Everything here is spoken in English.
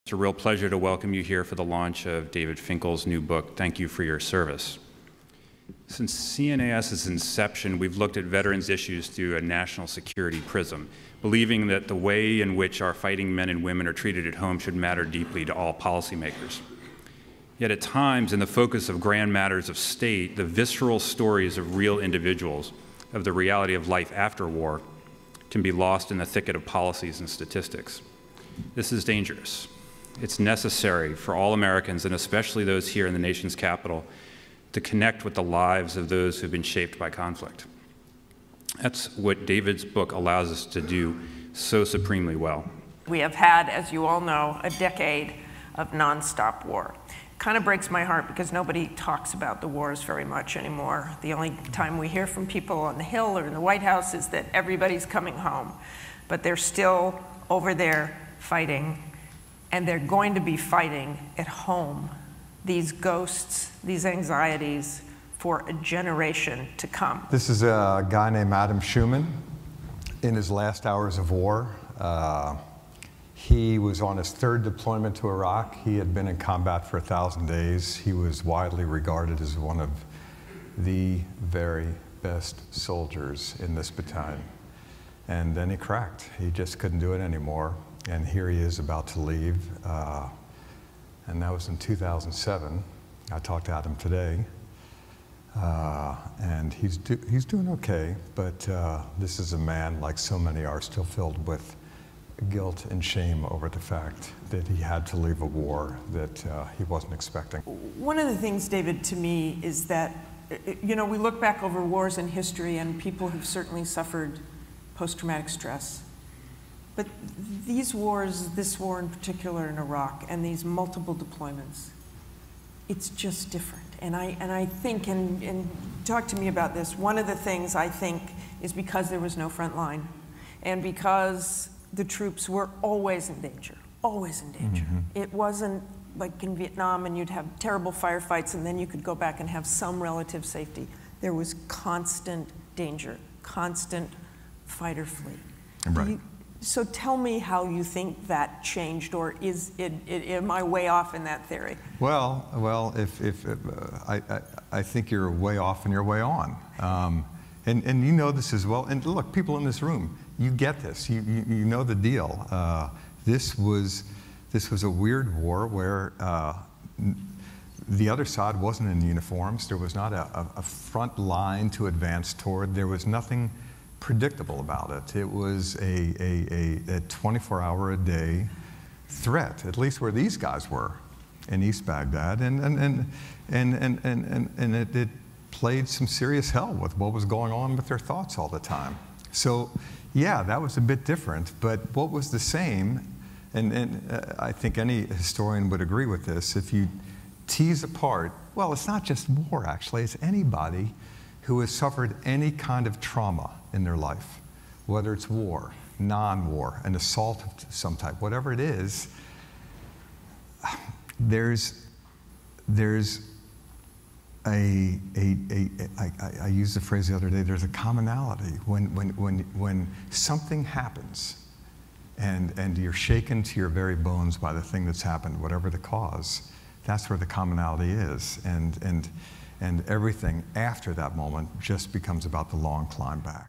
It's a real pleasure to welcome you here for the launch of David Finkel's new book, Thank You for Your Service. Since CNAS's inception, we've looked at veterans' issues through a national security prism, believing that the way in which our fighting men and women are treated at home should matter deeply to all policymakers. Yet at times, in the focus of grand matters of state, the visceral stories of real individuals, of the reality of life after war, can be lost in the thicket of policies and statistics. This is dangerous. It's necessary for all Americans, and especially those here in the nation's capital, to connect with the lives of those who've been shaped by conflict. That's what David's book allows us to do so supremely well. We have had, as you all know, a decade of nonstop war. It kind of breaks my heart because nobody talks about the wars very much anymore. The only time we hear from people on the Hill or in the White House is that everybody's coming home. But they're still over there fighting, and they're going to be fighting at home, these ghosts, these anxieties, for a generation to come. This is a guy named Adam Schuman in his last hours of war. He was on his third deployment to Iraq. He had been in combat for 1,000 days. He was widely regarded as one of the very best soldiers in this battalion. And then he cracked. He just couldn't do it anymore. And here he is about to leave. And that was in 2007. I talked to Adam today. And he's doing okay, but this is a man, like so many are, still filled with guilt and shame over the fact that he had to leave a war that he wasn't expecting. One of the things, David, to me is that, you know, we look back over wars in history and people have certainly suffered post-traumatic stress. But these wars, this war in particular in Iraq, and these multiple deployments, it's just different. And I think, and talk to me about this, one of the things I think is because there was no front line, and because the troops were always in danger, always in danger. Mm-hmm. It wasn't like in Vietnam and you'd have terrible firefights and then you could go back and have some relative safety. There was constant danger, constant fight or flee. Right. So tell me how you think that changed, or am I way off in that theory? Well, I think you're way off and you're way on. And you know this as well. And look, people in this room, you get this. You know the deal. This was a weird war where the other side wasn't in uniforms. There was not a front line to advance toward. There was nothing predictable about it. It was a 24-hour-a-day threat, at least where these guys were in East Baghdad, and it played some serious hell with what was going on with their thoughts all the time. So, yeah, that was a bit different. But what was the same, and I think any historian would agree with this, if you tease apart, well, it's not just war, actually. It's anybody who has suffered any kind of trauma in their life, whether it's war, non-war, an assault of some type, whatever it is, I used the phrase the other day, there's a commonality. When something happens and you're shaken to your very bones by the thing that's happened, whatever the cause, that's where the commonality is. And everything after that moment just becomes about the long climb back.